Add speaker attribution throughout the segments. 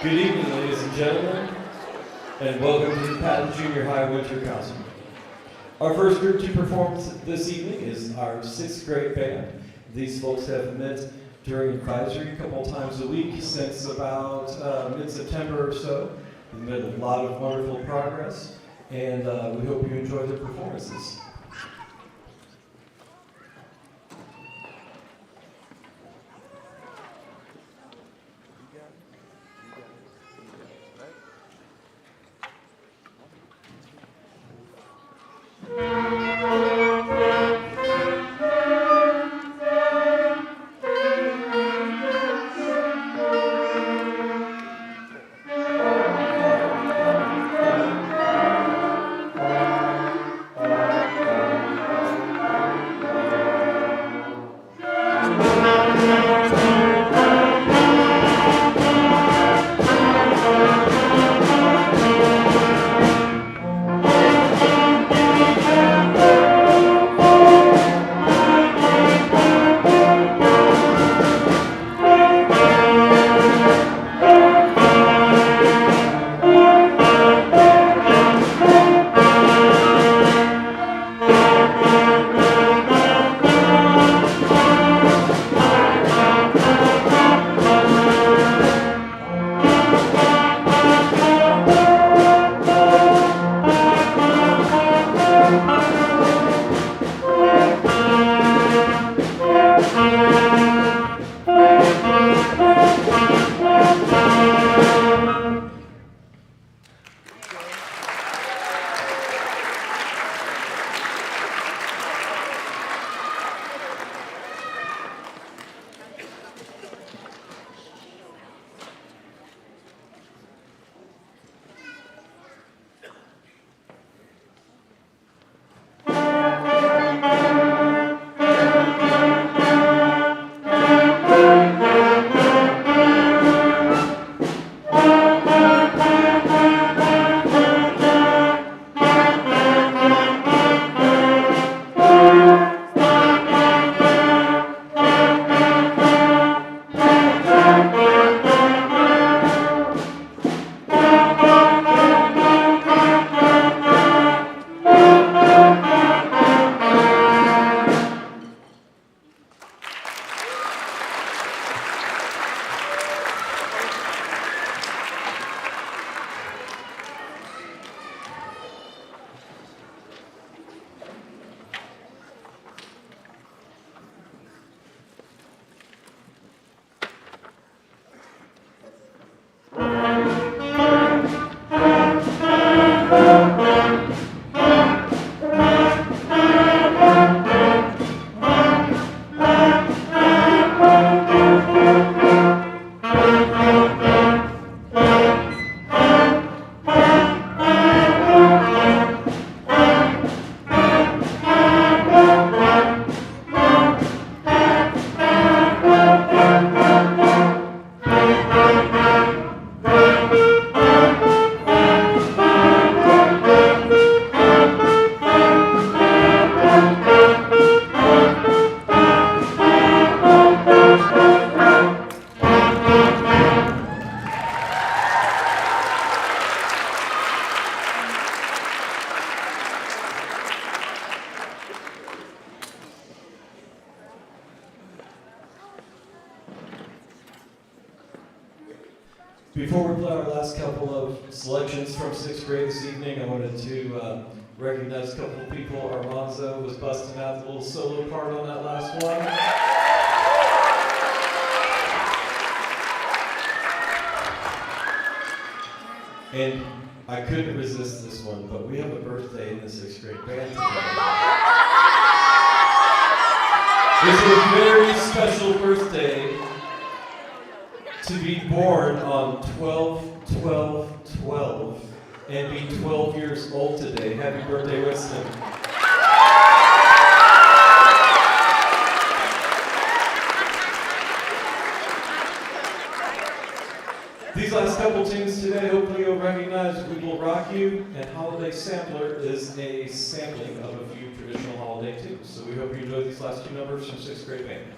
Speaker 1: Good evening, ladies and gentlemen, and welcome to the Patton Junior High Winter Concert. Our first group to perform this evening is our 6th grade band. These folks have met during advisory a couple times a week since about mid-September or so. We've made a lot of wonderful progress, and we hope you enjoy their performances. Before we play our last couple of selections from 6th grade this evening, I wanted to recognize a couple of people. Armanzo was busting out the little solo part on that last one. And I couldn't resist this one, but we have a birthday in the 6th grade band today. It's a very special birthday to be born on 12/12/12 and be 12 years old today. Happy birthday, Winston. These last couple tunes today, hopefully you'll recognize We Will Rock You, and Holiday Sampler is a sampling of a few traditional holiday tunes. So we hope you enjoy these last two numbers from 6th grade band.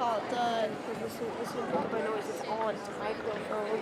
Speaker 2: call done because as soon as my noise is on the microphone.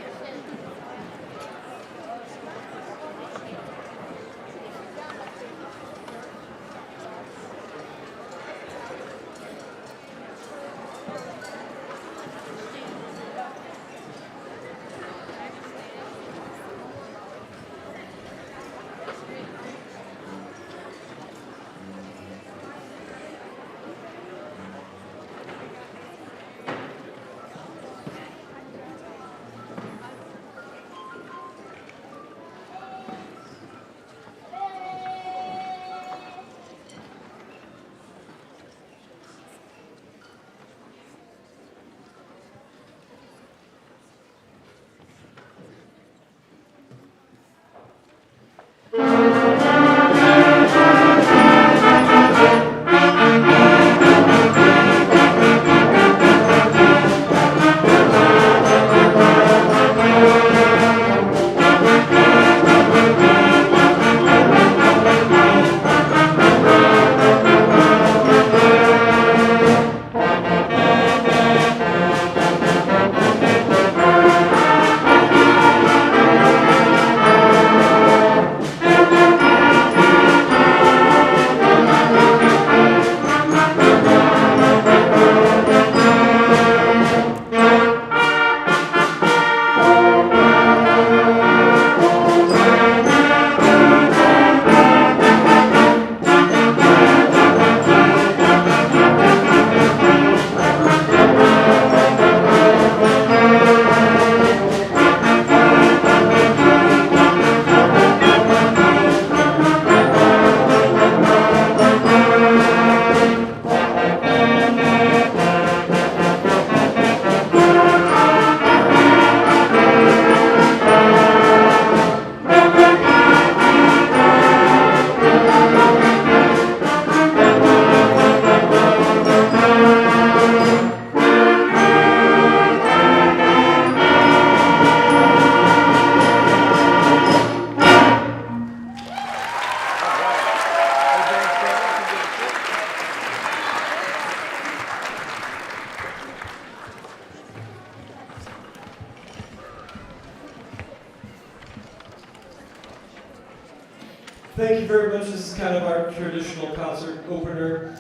Speaker 1: Thank you very much. This is kind of our traditional concert opener.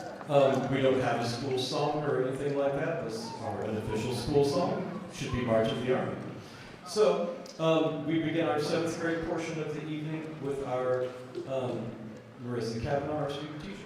Speaker 1: We don't have a school song or anything like that. This is our unofficial school song. Should be March of the Army. So we begin our 7th grade portion of the evening with our Marissa Kavanaugh, our student teacher.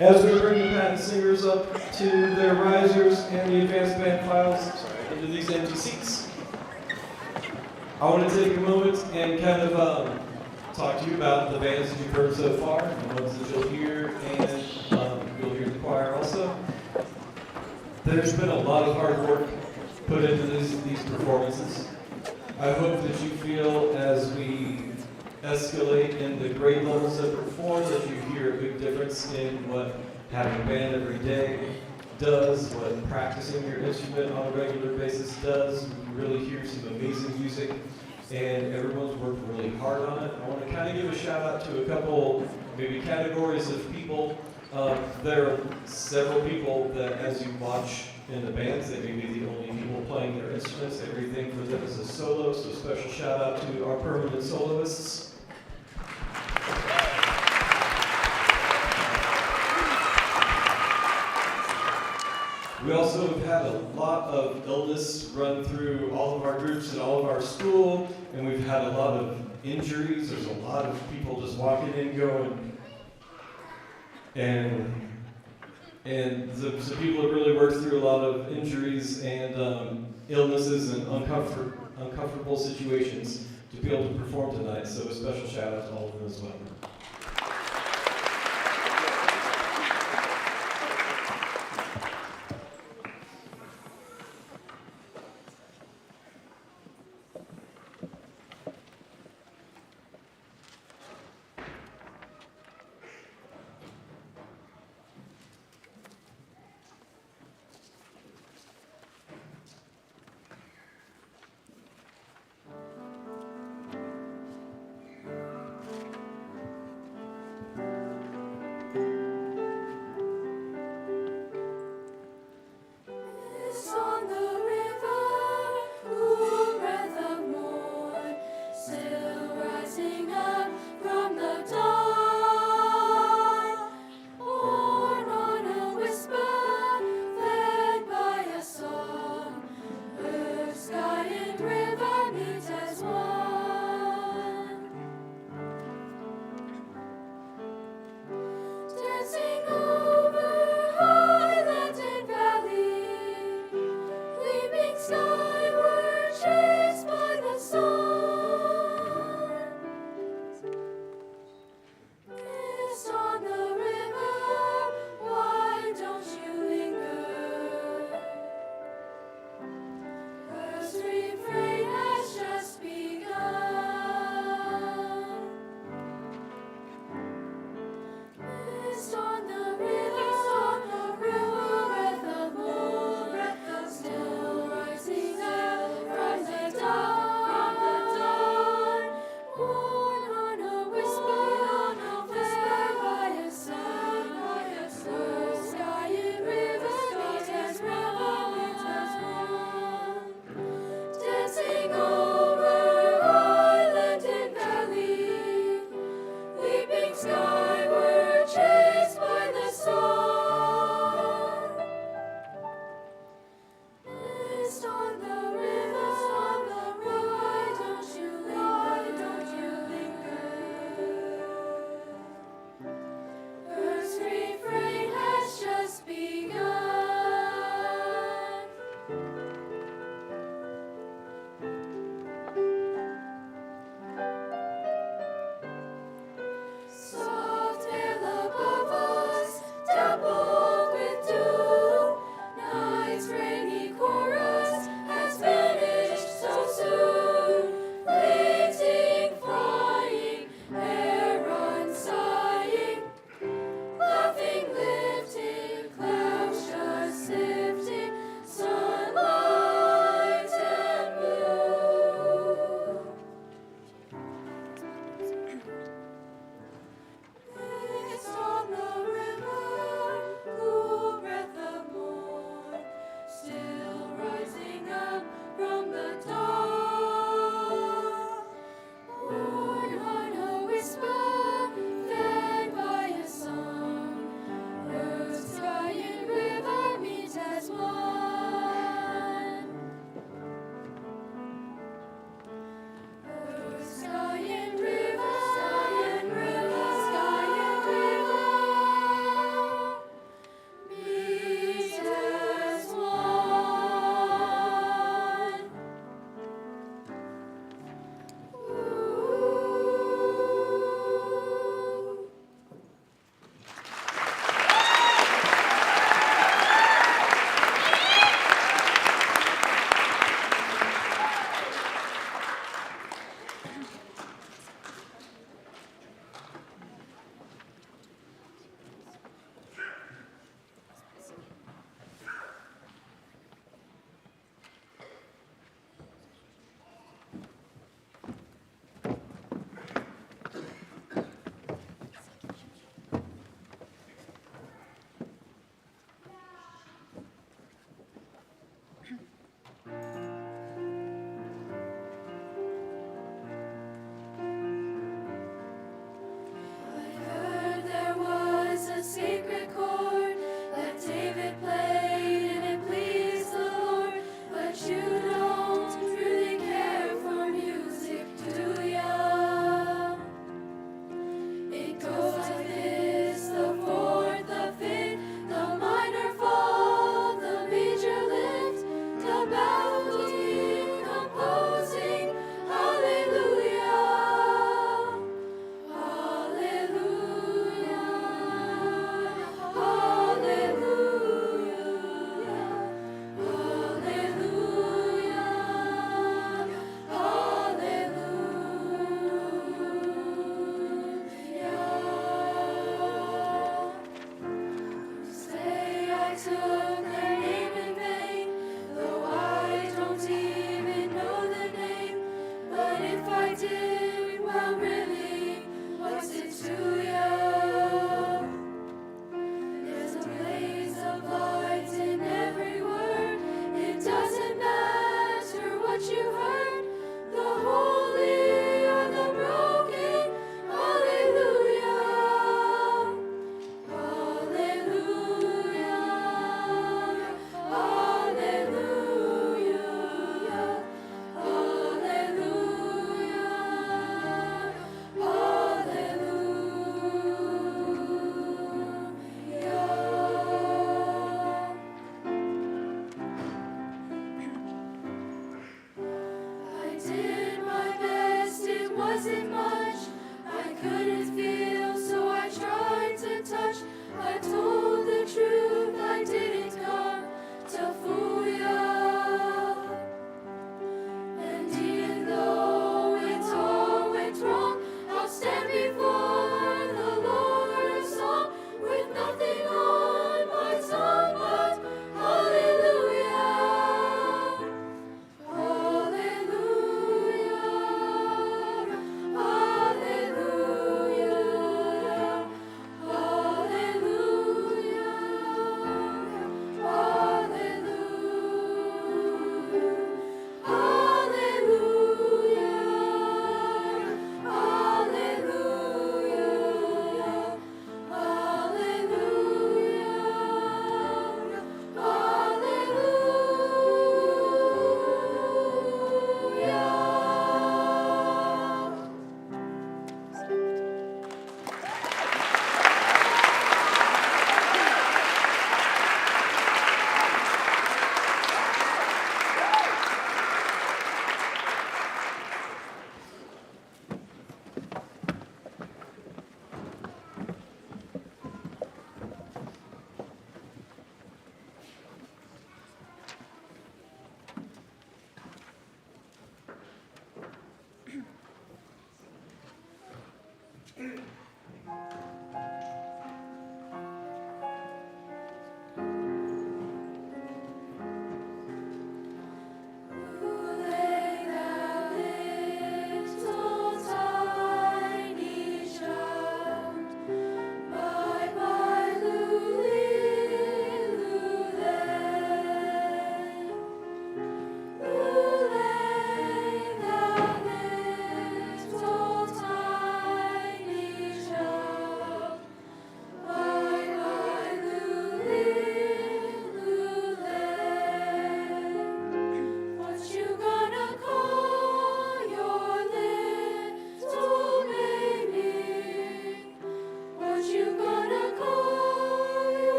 Speaker 1: As we bring the Patton singers up to their risers and the advanced band files into these empty seats, I want to take a moment and kind of talk to you about the bands that you've heard so far, the ones that you'll hear, and you'll hear the choir also. There's been a lot of hard work put into these performances. I hope that you feel as we escalate in the grade levels that perform, that you hear a big difference in what having a band every day does, what practicing your instrument on a regular basis does. You really hear some amazing music, and everyone's worked really hard on it. I want to kind of give a shout out to a couple, maybe categories of people. There are several people that, as you watch in the bands, they may be the only people playing their instruments. Everything for them is a solo, so special shout out to our permanent soloists. We also have had a lot of illness run through all of our groups and all of our school, and we've had a lot of injuries. There's a lot of people just walking in going, and some people have really worked through a lot of injuries and illnesses and uncomfortable situations to be able to perform tonight. So a special shout out to all of them as well.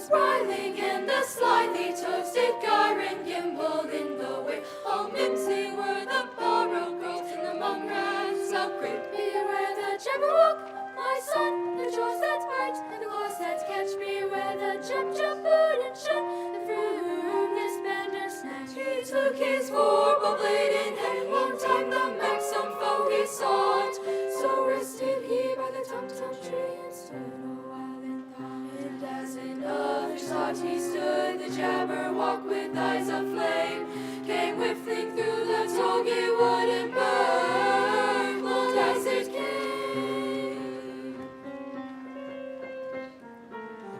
Speaker 3: Sprawling and the slightly toasted gyre gimbaled in the way. All mimsy were the borrowed girls in the mum rats. So great beware the jabberwock, my son, the jaws that bite, and the claws that catch. Beware the jump boot and shut, the fruitless bender snatch. He took his vorpal blade in hand, long time the maxim foe he sought. So rested he by the tum-tum tree and stood a while in thought. And as in others thought he stood, the jabberwock with eyes of flame came whiffling through the togi wood and burned long as it came.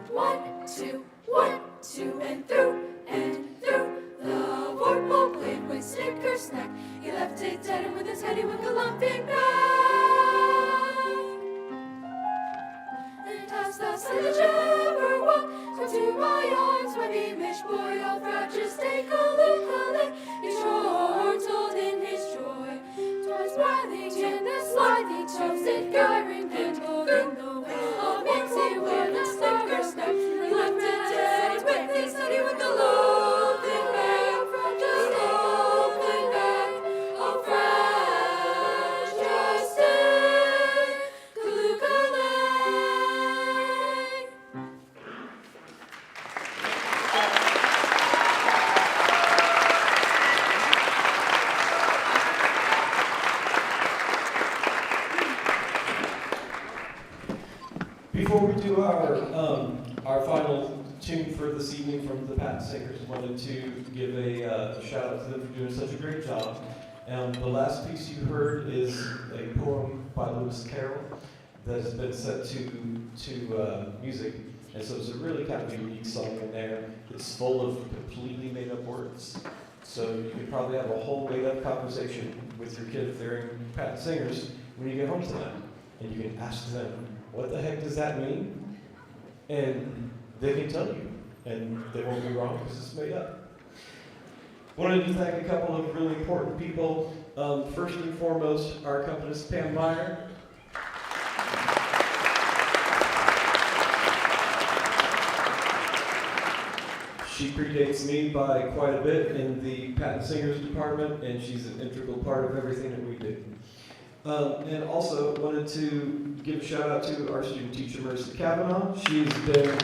Speaker 3: 1, 2, and through the vorpal blade went snicker snack. He left it dead and with his head he went galumphing back. And as thou said the jabberwock, come to my arms, my beamish boy, all proud, just take a look, he chortled in his joy. 'Twas writhing in the slithy toasted gyring, gimbaled in the way. All mincy were the snicker snaps, he left it dead with his head he went galumphing back, just loping back. Oh, French, just stay, Kalukale.
Speaker 1: Before we do our final tune for this evening from the Patton Singers. Wanted to give a shout out to them for doing such a great job. The last piece you heard is a poem by Lewis Carroll that has been set to music. And so it's a really kind of unique song in there. It's full of completely made up words. So you can probably have a whole made up conversation with your kid if they're in Patton Singers when you get home tonight. And you can ask them, what the heck does that mean? And they can tell you. And they won't be wrong because it's made up. Wanted to thank a couple of really important people. First and foremost, our accompanist Pam Meyer. She predates me by quite a bit in the Patton Singers department, and she's an integral part of everything that we do. And also wanted to give a shout out to our student teacher, Marissa Kavanaugh. She's been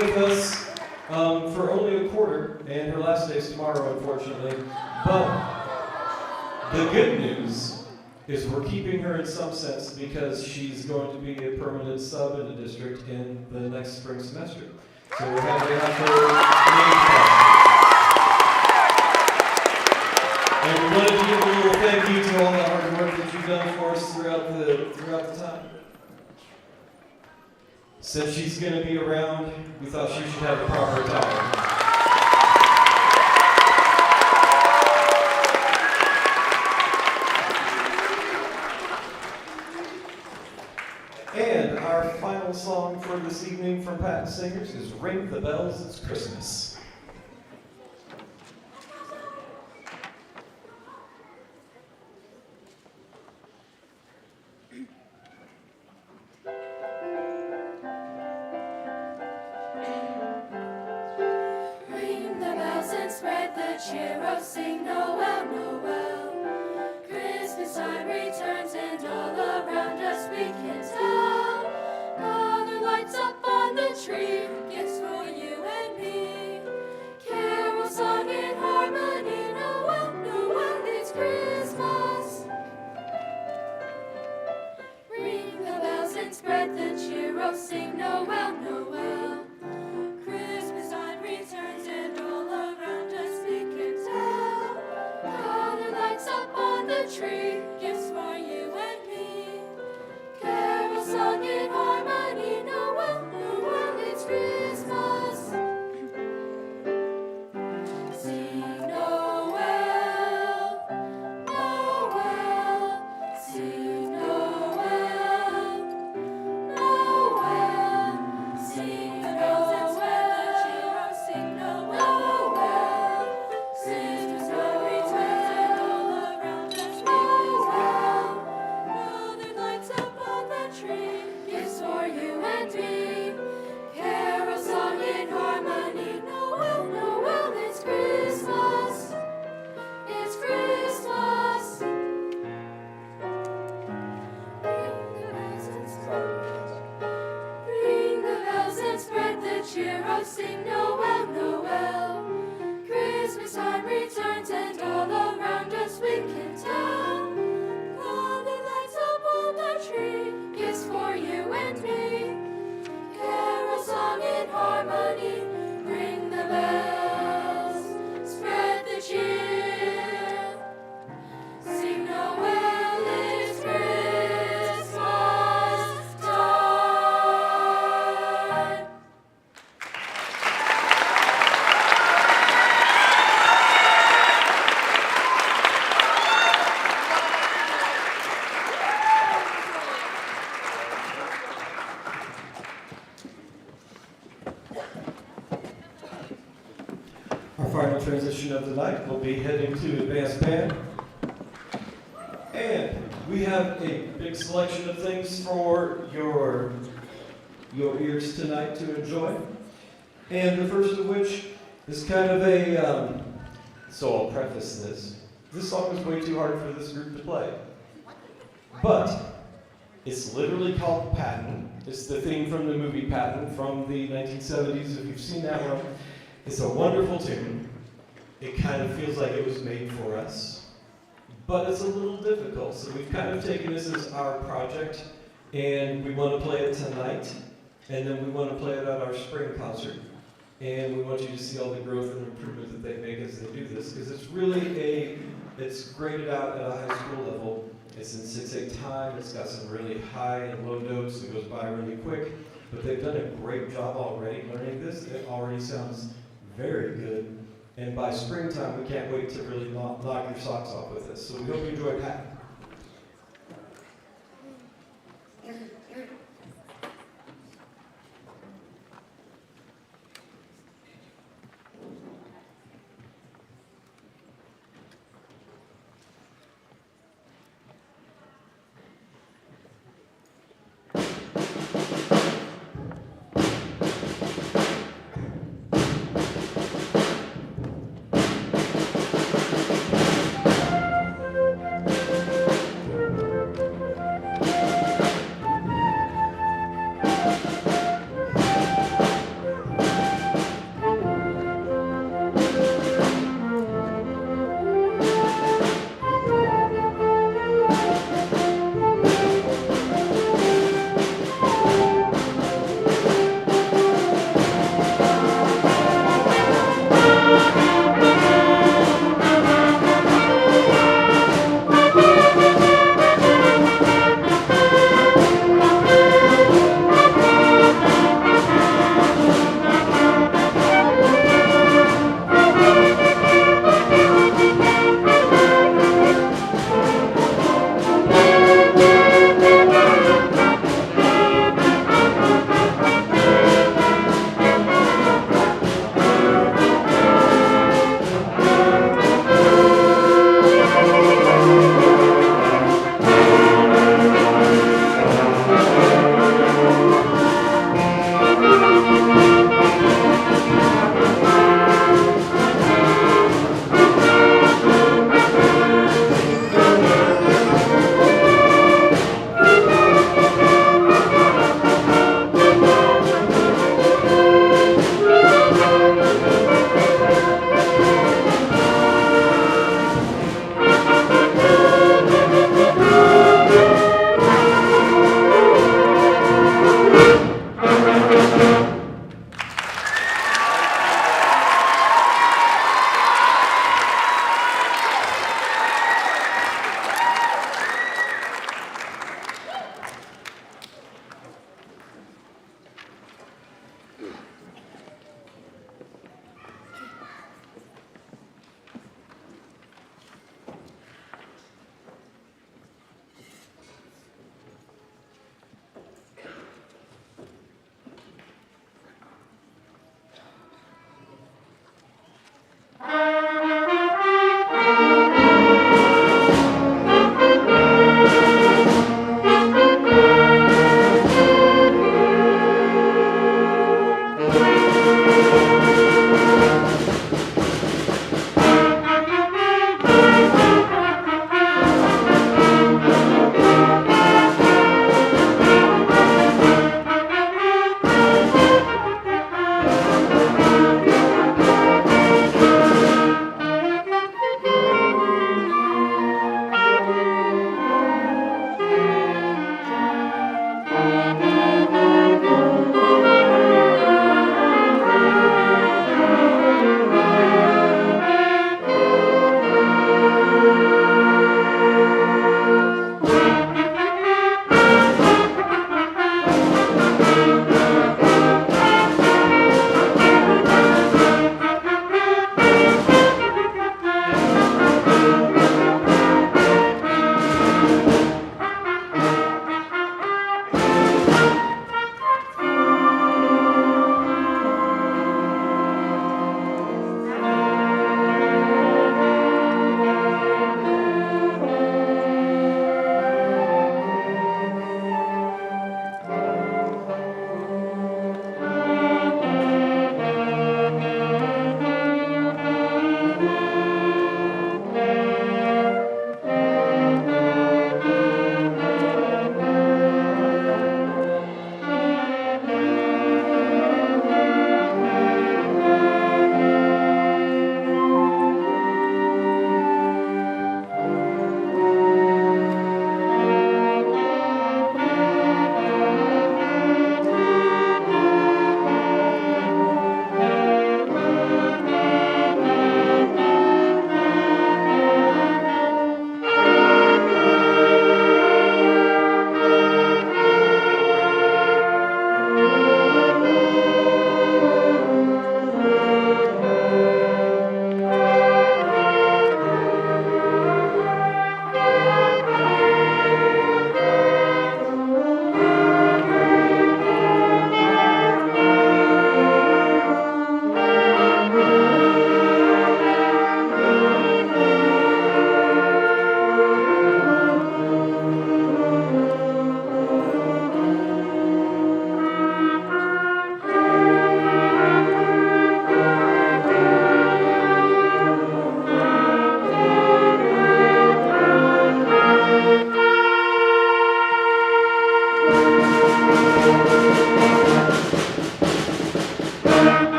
Speaker 1: with us for only a quarter, and her last day's tomorrow, unfortunately. But the good news is we're keeping her in some sense because she's going to be a permanent sub in the district in the next spring semester. So we're happy to have her name. And we wanted to give a little thank you to all the hard work that you've done for us throughout the time. Since she's going to be around, we thought she should have a proper attire. And our final song for this evening from Patton Singers is Ring the Bells, It's Christmas.
Speaker 3: Ring the bells and spread the cheer, oh sing Noel, Noel. Christmas time returns and all around us we can tell. Father lights up on the tree, gifts for you and me. Carols sung in harmony, Noel, Noel, it's Christmas. Ring the bells and spread the cheer, oh sing Noel, Noel. Christmas time returns and all around us we can tell. Father lights up on the tree, gifts for you and me. Carols sung in harmony, Noel, Noel, it's Christmas. Sing Noel, Noel, sing Noel, Noel, sing Noel, sing Noel, Christmas time returns and all around us we can tell. Father lights up on the tree, gifts for you and me. Carols sung in harmony, Noel, Noel, it's Christmas. It's Christmas. Ring the bells and spread the cheer, oh sing Noel, Noel. Christmas time returns and all around us we can tell. Father lights up on the tree, gifts for you and me. Carols sung in harmony, ring the bells, spread the cheer. Sing Noel, it's Christmas time.
Speaker 1: Our final transition of the night will be heading to advanced band. And we have a big selection of things for your ears tonight to enjoy. And the first of which is kind of a, so I'll preface this. This song is way too hard for this group to play. But it's literally called Patton. It's the theme from the movie Patton from the 1970s, if you've seen that one. It's a wonderful tune. it kind of feels like it was made for us, but it's a little difficult. So we've kind of taken this as our project, and we want to play it tonight, and then we want to play it at our spring concert. And we want you to see all the growth and improvement that they make as they do this, because it's really it's graded out at a high school level. It's in 6/8 time, it's got some really high and low notes, it goes by really quick, but they've done a great job already learning this. It already sounds very good, and by springtime, we can't wait to really knock your socks off with this. So we hope you enjoy Patton.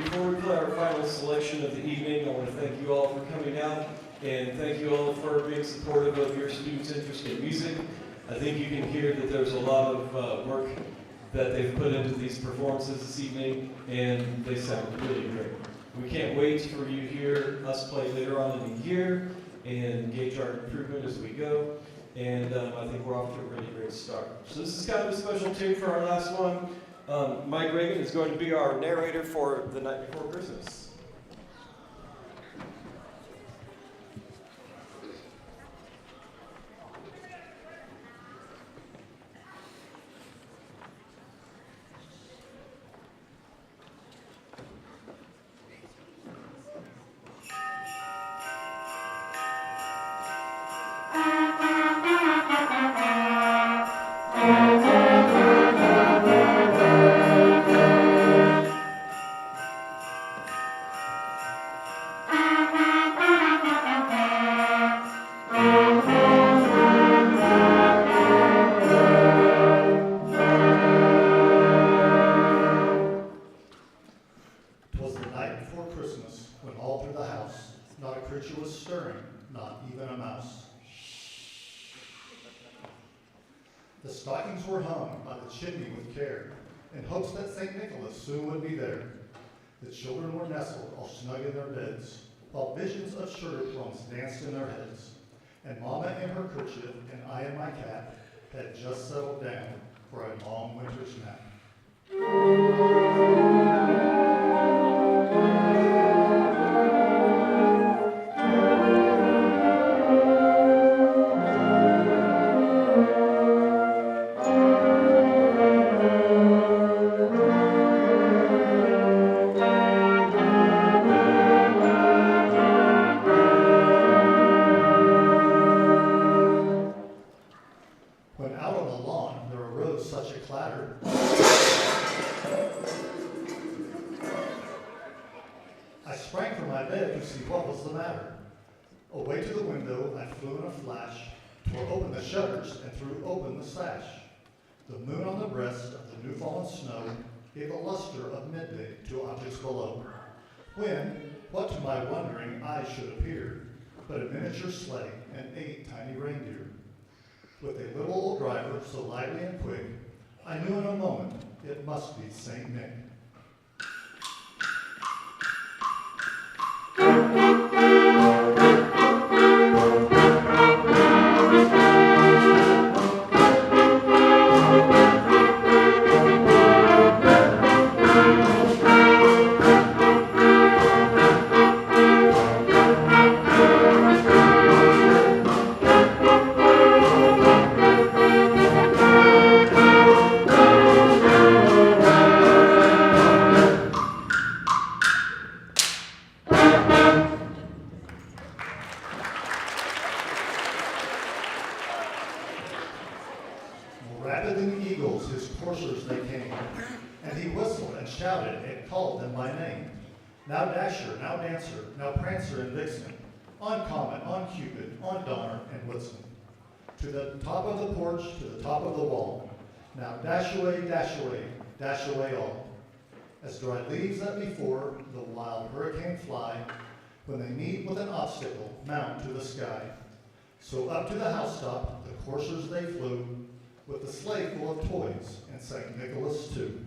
Speaker 1: Before we play our final selection of the evening, I want to thank you all for coming out, and thank you all for being supportive of your students' interest in music. I think you can hear that there's a lot of work that they've put into these performances this evening, and they sound really great. We can't wait for you to hear us play later on in the year and gauge our improvement as we go. And I think we're off to a really great start. So this is kind of a special tune for our last one. Mike Reagan is going to be our narrator for The Night Before Christmas.
Speaker 4: stirring, not even a mouse. The stockings were hung by the chimney with care, in hopes that St. Nicholas soon would be there. The children were nestled all snug in their beds, while visions of sugar plums danced in their heads. And Mama in her kerchief and I and my cat had just settled down for a long winter's nap. When out on the lawn there arose such a clatter, I sprang from my bed to see what was the matter. Away to the window I flew in a flash, tore open the shutters and threw open the sash. The moon on the breast of the new fallen snow gave a luster of midday to objects below. When, what to my wondering eyes should appear, but a miniature sleigh and 8 tiny reindeer. With a little old driver so lively and quick, I knew in a moment it must be St. Nick. Rapid than eagles his coursers they came, and he whistled and shouted and called them by name. Now Dasher, now Dancer, now Prancer and Vixen, on Comet, on Cupid, on Donner and Blitzen. To the top of the porch, to the top of the wall, now dash away all. As dry leaves that before the wild hurricane fly, when they meet with an obstacle, mount to the sky. So up to the housetop the coursers they flew, with the sleigh full of toys, and St. Nicholas too.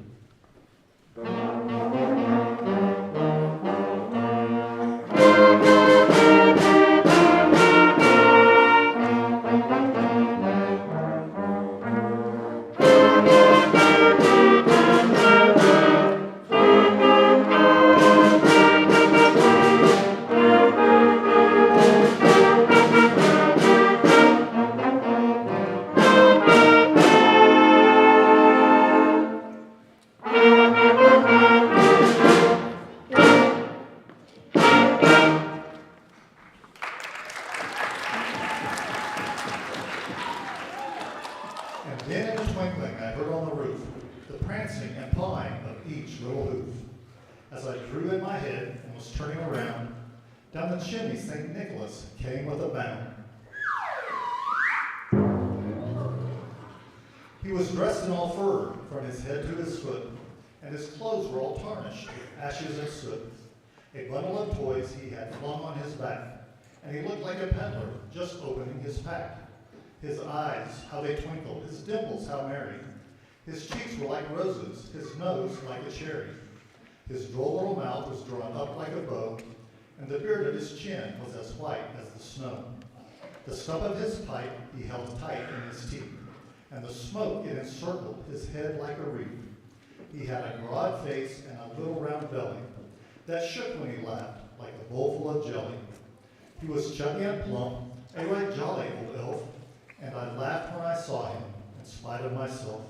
Speaker 4: And then in a twinkling I heard on the roof the prancing and pawing of each little hoof. As I drew in my head and was turning around, down the chimney St. Nicholas came with a bound. He was dressed in all fur from his head to his foot, and his clothes were all tarnished with ashes and soot. A bundle of toys he had flung on his back, and he looked like a peddler just opening his pack. His eyes, how they twinkled, his dimples, how merry. His cheeks were like roses, his nose like a cherry. His droll little mouth was drawn up like a bow, and the beard of his chin was as white as the snow. The stump of his pipe he held tight in his teeth, and the smoke it encircled his head like a wreath. He had a broad face and a little round belly that shook when he laughed like a bowl full of jelly. He was chubby and plump, a right jolly old elf, and I laughed when I saw him, in spite of myself.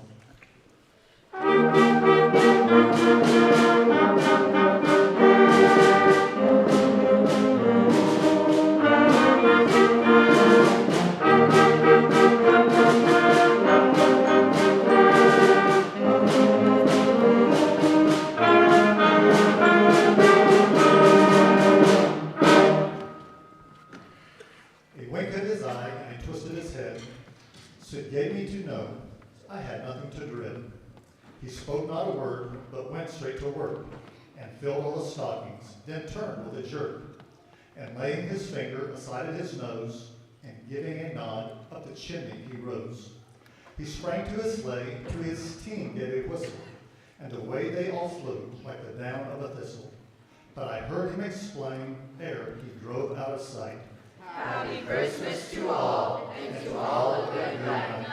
Speaker 4: A wink of his eye and he twisted his head, so it gave me to know I had nothing to dread. He spoke not a word, but went straight to work, and filled all the stockings, then turned with a jerk, and laying his finger aside of his nose, and giving a nod up the chimney he rose. He sprang to his sleigh, to his team gave a whistle, and away they all flew like the down of a thistle. But I heard him explain ere he drove out of sight.
Speaker 5: Happy Christmas to all, and to all a good night.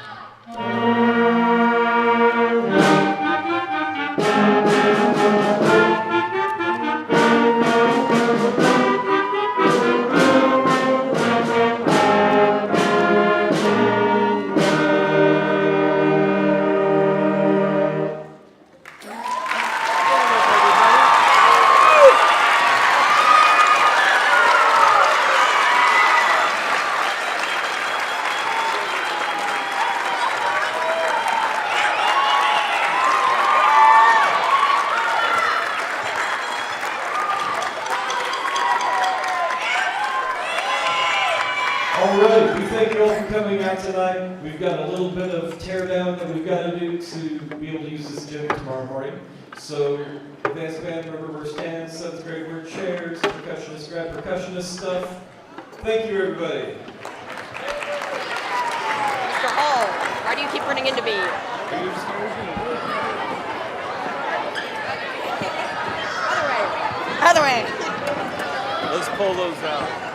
Speaker 1: All right, we thank you all for coming out tonight. We've got a little bit of tear down that we've got to do to be able to use this gym tomorrow morning. So, advanced band, remember we're stands, 7th grade, we're chairs, percussionists, grab percussionist stuff. Thank you, everybody.
Speaker 2: Mr. Hall, why do you keep running into me? Other way.
Speaker 6: Let's pull those out.